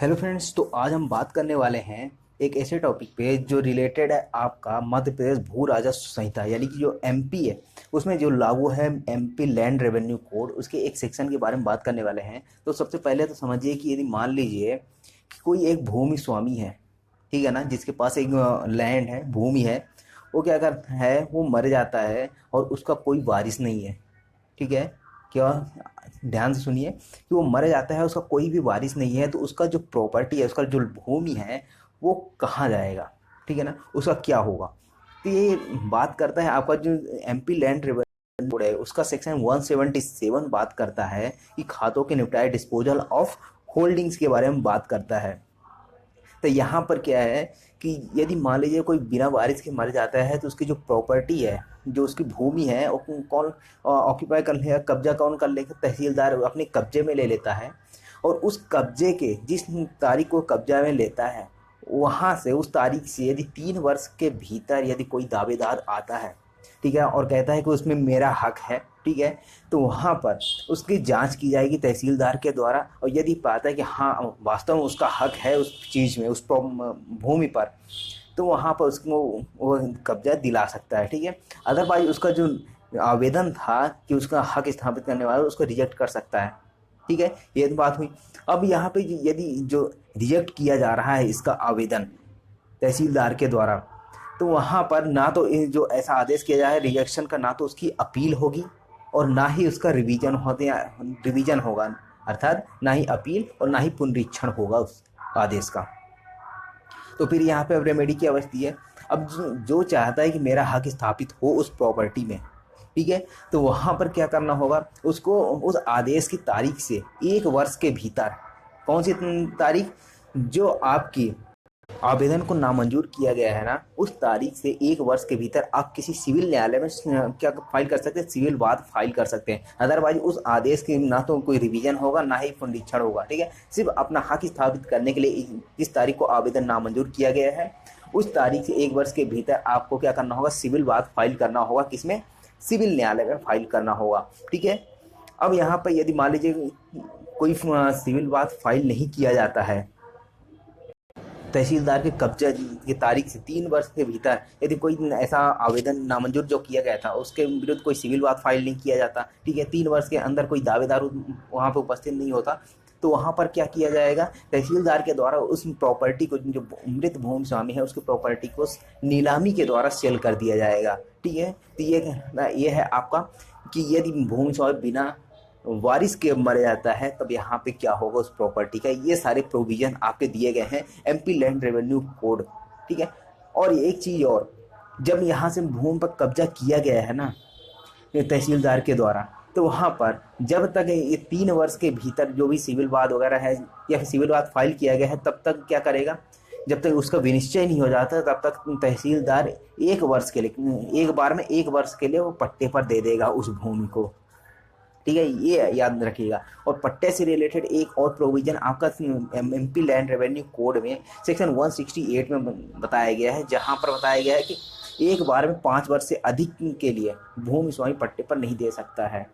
Hello friends, तो आज हम बात करने वाले हैं एक ऐसे टॉपिक पे जो रिलेटेड है आपका मध्य प्रदेश भू राजस्व संहिता यानी कि जो एमपी है उसमें जो लागू है एमपी लैंड रेवेन्यू कोड, उसके एक सेक्शन के बारे में बात करने वाले हैं। तो सबसे पहले तो समझिए कि यदि मान लीजिए कि कोई एक भूमि स्वामी है, ठीक है ना, जिसके पास एक लैंड है, भूमि है, वो क्या करता है, वो मर जाता है और उसका कोई वारिस नहीं है। ठीक है, क्या, ध्यान से सुनिए कि वो मर जाता है, उसका कोई भी वारिस नहीं है, तो उसका जो प्रॉपर्टी है, उसका जो भूमि है, वो कहाँ जाएगा, ठीक है ना, उसका क्या होगा। तो ये बात करता है आपका जो एमपी लैंड रेवेन्यू कोड है, उसका सेक्शन 177 बात करता है कि खातों के निपटारे, डिस्पोजल ऑफ होल्डिंग्स के बारे में बात करता है। तो यहाँ पर क्या है कि यदि मान लीजिए कोई बिना वारिस के मर जाता है, तो उसकी जो प्रॉपर्टी है, जो उसकी भूमि है, वो कौन ऑक्यूपाई कर लेगा, कब्जा कौन कर लेगा, तहसीलदार अपने कब्जे में ले लेता है। और उस कब्जे के जिस तारीख को कब्जा में लेता है, वहाँ से उस तारीख से यदि 3 वर्ष के भीतर यदि कोई दावेदार आता है, ठीक है, और कहता है कि उसमें मेरा हक है, ठीक है, तो वहाँ पर उसकी जांच की जाएगी तहसीलदार के द्वारा। और यदि पाता है कि हाँ वास्तव में उसका हक है उस चीज़ में, उस भूमि पर, तो वहाँ पर उसको वो कब्जा दिला सकता है। ठीक है, अदरवाइज उसका जो आवेदन था कि उसका हक स्थापित करने वाला, उसको रिजेक्ट कर सकता है। ठीक है, ये बात हुई। अब यहाँ पे यदि जो रिजेक्ट किया जा रहा है इसका आवेदन तहसीलदार के द्वारा, तो वहाँ पर ना तो जो ऐसा आदेश किया जाए रिजेक्शन का, ना तो उसकी अपील होगी और ना ही उसका रिवीजन होगा, अर्थात ना ही अपील और ना ही पुनरीक्षण होगा उस आदेश का। तो फिर यहाँ पे अब रेमेडी की अवस्था है। अब जो चाहता है कि मेरा हक स्थापित हो उस प्रॉपर्टी में, ठीक है, तो वहाँ पर क्या करना होगा, उसको उस आदेश की तारीख से 1 वर्ष के भीतर, कौन सी तारीख, जो आपकी आवेदन को नामंजूर किया गया है ना, उस तारीख से 1 वर्ष के भीतर आप किसी सिविल न्यायालय में क्या फाइल कर सकते हैं, सिविल वाद फाइल कर सकते हैं। अदरवाइज उस आदेश की ना तो कोई रिवीजन होगा ना ही पुनरीक्षण होगा। ठीक है, सिर्फ अपना हक स्थापित करने के लिए जिस तारीख को आवेदन नामंजूर किया गया है, उस तारीख से 1 वर्ष के भीतर आपको क्या करना होगा, सिविल वाद फाइल करना होगा। किसमें? सिविल न्यायालय में फाइल करना होगा। ठीक है, अब यहाँ पर यदि मान लीजिए कोई सिविल वाद फाइल नहीं किया जाता है, तहसीलदार के कब्जा की तारीख से 3 वर्ष के भीतर यदि कोई ऐसा आवेदन नामंजूर जो किया गया था उसके विरुद्ध कोई सिविल वाद फाइल नहीं किया जाता, ठीक है, 3 वर्ष के अंदर कोई दावेदार वहाँ पर उपस्थित नहीं होता, तो वहाँ पर क्या किया जाएगा, तहसीलदार के द्वारा उस प्रॉपर्टी को, जो मृत भूमि स्वामी है, उसकी प्रॉपर्टी को नीलामी के द्वारा सेल कर दिया जाएगा। ठीक है, तो ये है आपका कि यदि भूमि स्वामी बिना वारिस के मर जाता है, तब यहाँ पे क्या होगा उस प्रॉपर्टी का। ये सारे प्रोविजन आपके दिए गए हैं एमपी लैंड रेवेन्यू कोड। ठीक है, और एक चीज़ और, जब यहाँ से भूमि पर कब्जा किया गया है ना तहसीलदार के द्वारा, तो वहाँ पर जब तक ये 3 वर्ष के भीतर जो भी सिविल वाद वगैरह है या फिर सिविल वाद फाइल किया गया है, तब तक क्या करेगा, जब तक उसका विनिश्चय नहीं हो जाता तब तक तहसीलदार 1 वर्ष के लिए, एक बार में 1 वर्ष के लिए वो पट्टे पर दे देगा उस भूमि को। ठीक है, ये याद रखिएगा। और पट्टे से रिलेटेड एक और प्रोविजन आपका एमपी लैंड रेवेन्यू कोड में सेक्शन 168 में बताया गया है, जहां पर बताया गया है कि एक बार में 5 वर्ष से अधिक के लिए भूमि स्वामी पट्टे पर नहीं दे सकता है।